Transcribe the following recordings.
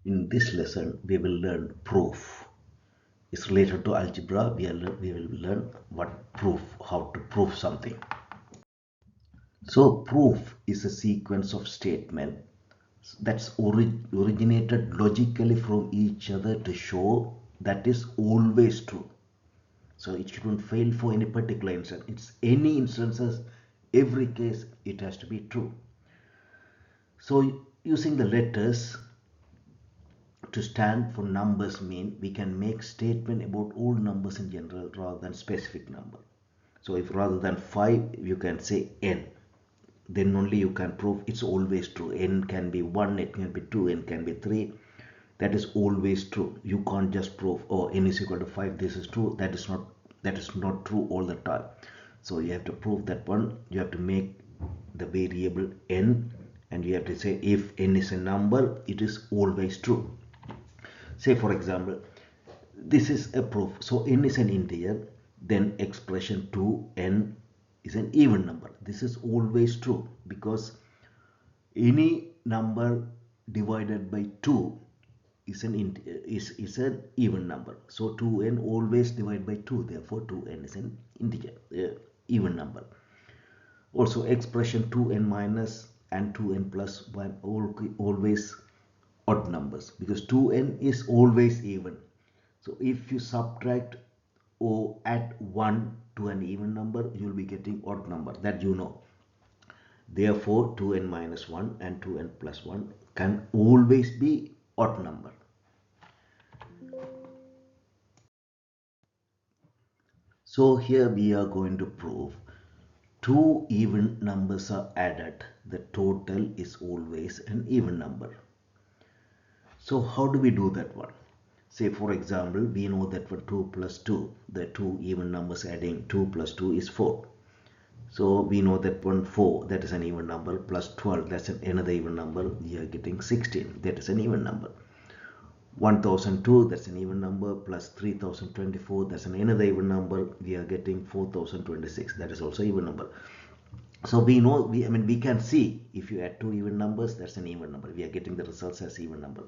In this lesson, we will learn proof. It's related to algebra. We will learn what proof, how to prove something. So proof is a sequence of statements that's originated logically from each other to show that is always true. So it shouldn't fail for any particular instance. It's any instances, every case it has to be true. So using the letters to stand for numbers mean we can make statement about all numbers in general rather than specific number. So if rather than 5 you can say n, then only you can prove it's always true. N can be 1, it can be 2, n can be 3. That is always true. You can't just prove, oh, n is equal to 5, this is true. That is not true all the time. So you have to prove that one. You have to make the variable n, and you have to say if n is a number, it is always true. Say for example, this is a proof. So n is an integer, then expression 2n is an even number. This is always true because any number divided by 2 is an even number. So 2n always divided by 2, therefore 2n is an integer, even number. Also expression 2n minus and 2n plus 1 always odd numbers because 2n is always even. So if you subtract or add 1 to an even number, you will be getting odd number, that you know. Therefore 2n minus 1 and 2n plus 1 can always be odd number. So here we are going to prove two even numbers are added, the total is always an even number. So how do we do that one? Say for example, we know that for 2 plus 2, the two even numbers adding 2 plus 2 is 4. So we know that 4, that is an even number, plus 12, that's another even number. We are getting 16, that is an even number. 1002, that's an even number, plus 3024, that's another even number. We are getting 4026, that is also even number. So we know, we can see if you add two even numbers, that's an even number. We are getting the results as even number.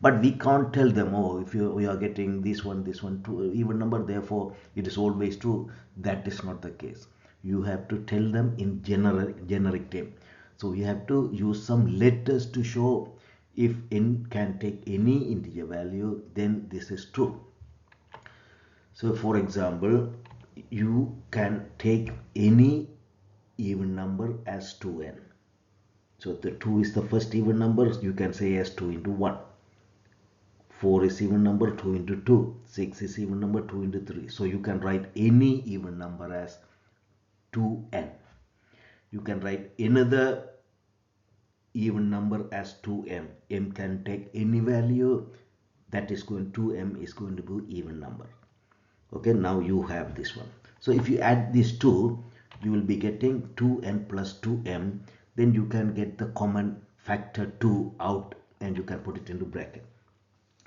But we can't tell them, oh, if we are getting this one, two even number, therefore it is always true. That is not the case. You have to tell them in generic term. So you have to use some letters to show if n can take any integer value, then this is true. So for example, you can take any even number as 2n. So the 2 is the first even number, you can say as 2 into 1. 4 is even number, 2 into 2. 6 is even number, 2 into 3. So you can write any even number as 2n. You can write another even number as 2m. M can take any value, that is going 2m is going to be even number. Okay, now you have this one. So if you add these two, you will be getting 2n plus 2m. Then you can get the common factor 2 out and you can put it into bracket.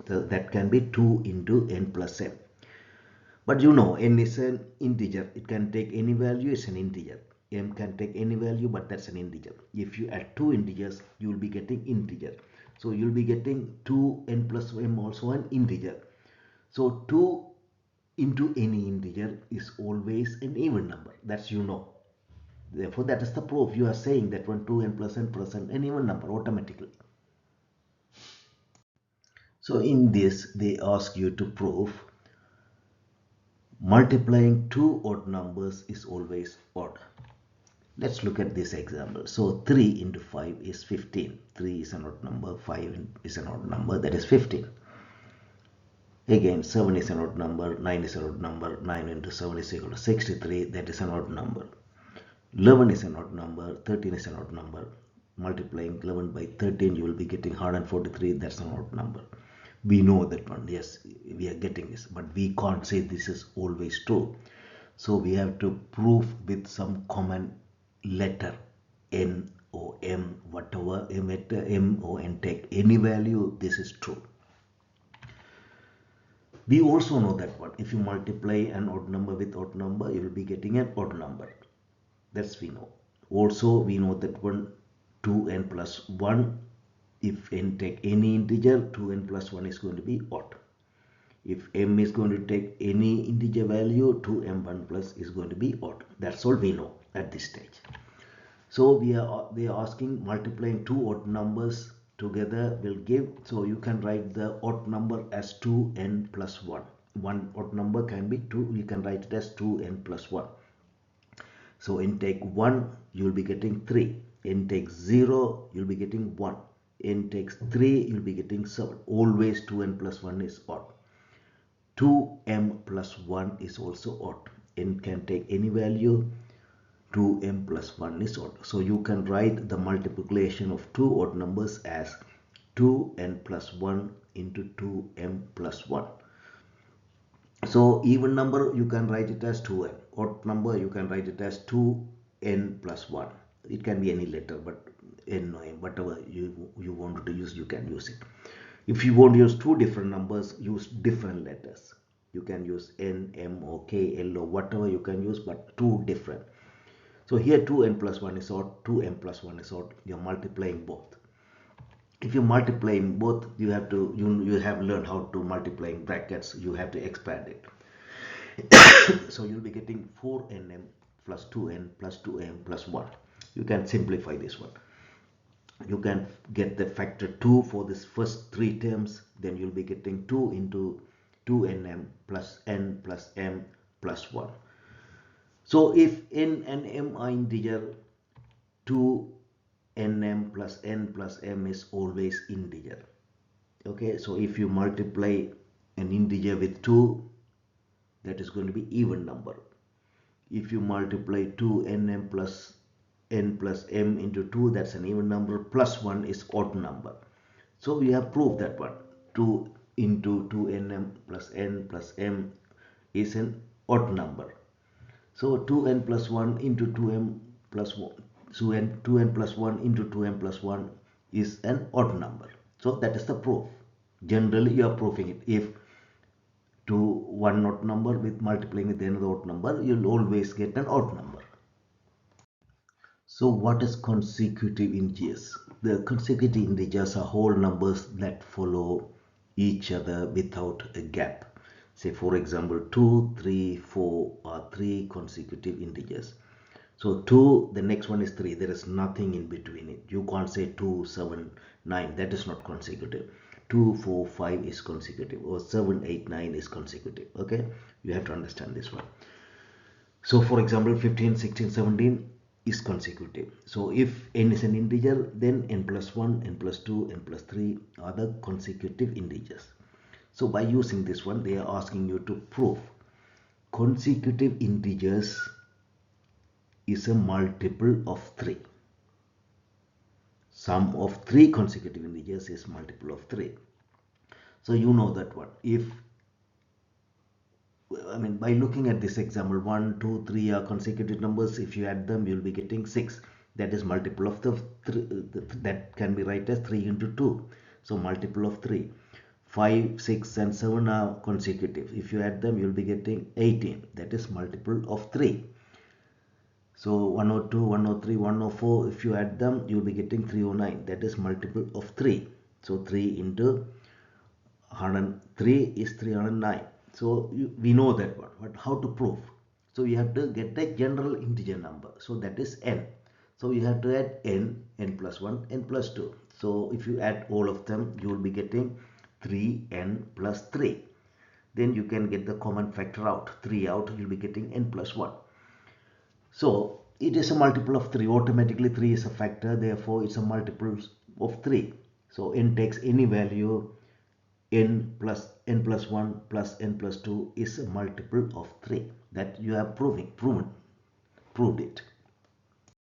So that can be 2 into n plus m. But you know, n is an integer. It can take any value, it's an integer. M can take any value, but that's an integer. If you add two integers, you will be getting integer. So you'll be getting 2n plus m also an integer. So 2 into any integer is always an even number. That's you know. Therefore, that is the proof. You are saying that when 2n plus an even number automatically. So in this, they ask you to prove multiplying two odd numbers is always odd. Let's look at this example. So 3 into 5 is 15. 3 is an odd number, 5 is an odd number, that is 15. Again, 7 is an odd number, 9 is an odd number, 9 into 7 is equal to 63, that is an odd number. 11 is an odd number, 13 is an odd number. Multiplying 11 by 13, you will be getting 143, that's an odd number. We know that one, yes, we are getting this, but we can't say this is always true. So we have to prove with some common letter, n or m, whatever, m or n, take any value, this is true. We also know that one, if you multiply an odd number with odd number, you will be getting an odd number. That's we know. Also we know that one 2n plus 1 If n take any integer, 2n plus 1 is going to be odd. If m is going to take any integer value, 2m1 plus is going to be odd. That's all we know at this stage. So they are asking multiplying two odd numbers together will give. So you can write the odd number as 2n plus 1. One odd number can be 2. You can write it as 2n plus 1. So in take 1 you will be getting 3. In take 0 you will be getting 1. In takes 3 you will be getting 7. Always 2n plus 1 is odd. 2m plus 1 is also odd. N can take any value. 2m plus 1 is odd. So you can write the multiplication of two odd numbers as 2n plus 1 into 2m plus 1. So even number you can write it as 2n. Odd number you can write it as 2n plus 1. It can be any letter, but n or m, whatever you want to use, you can use it. If you want to use two different numbers, use different letters. You can use n, m or k, l or whatever you can use, but two different. So here 2n plus 1 is odd, 2m plus 1 is odd. You are multiplying both. If you multiply both, you have learned how to multiply in brackets. You have to expand it. So you'll be getting 4nm plus 2n plus 2m plus 1. You can simplify this one. You can get the factor 2 for this first three terms. Then you'll be getting 2 into 2nm plus n plus m plus 1. So if n and m are integer, 2nm plus n plus m is always integer. Okay, so if you multiply an integer with 2, that is going to be even number. If you multiply 2nm plus n plus m into 2, that's an even number. Plus 1 is odd number. So we have proved that one. 2 into 2nm plus n plus m is an odd number. So 2n plus 1 into 2m plus 1. So 2n plus 1 into 2m plus 1 is an odd number. So that is the proof. Generally you are proving it. If one odd number with multiplying with another odd number, you'll always get an odd number. So what is consecutive integers? The consecutive integers are whole numbers that follow each other without a gap. Say for example 2, 3, 4 are three consecutive integers. So 2, the next one is 3. There is nothing in between it. You can't say 2, 7, 9. That is not consecutive. 2, 4, 5 is consecutive, or 7, 8, 9 is consecutive. Okay, you have to understand this one. So for example 15, 16, 17 is consecutive. So if n is an integer, then n plus 1, n plus 2, n plus 3 are the consecutive integers. So by using this one, they are asking you to prove consecutive integers is a multiple of 3. Sum of 3 consecutive integers is multiple of 3. So you know that one. By looking at this example, 1, 2, 3 are consecutive numbers. If you add them, you'll be getting 6. That is multiple of the 3. That can be written as 3 into 2. So multiple of 3. 5, 6 and 7 are consecutive. If you add them, you'll be getting 18. That is multiple of 3. So 102, 103, 104, if you add them, you'll be getting 309. That is multiple of 3. So 3 into 103 is 309. So we know that one. But how to prove? So you have to get a general integer number. So that is n. So you have to add n, n plus 1, n plus 2. So if you add all of them, you will be getting 3n plus 3. Then you can get the common factor out. 3 out, you'll be getting n plus 1. So it is a multiple of 3. Automatically 3 is a factor. Therefore it's a multiple of 3. So n takes any value. N plus 1 plus n plus 2 is a multiple of 3. That you have proved it.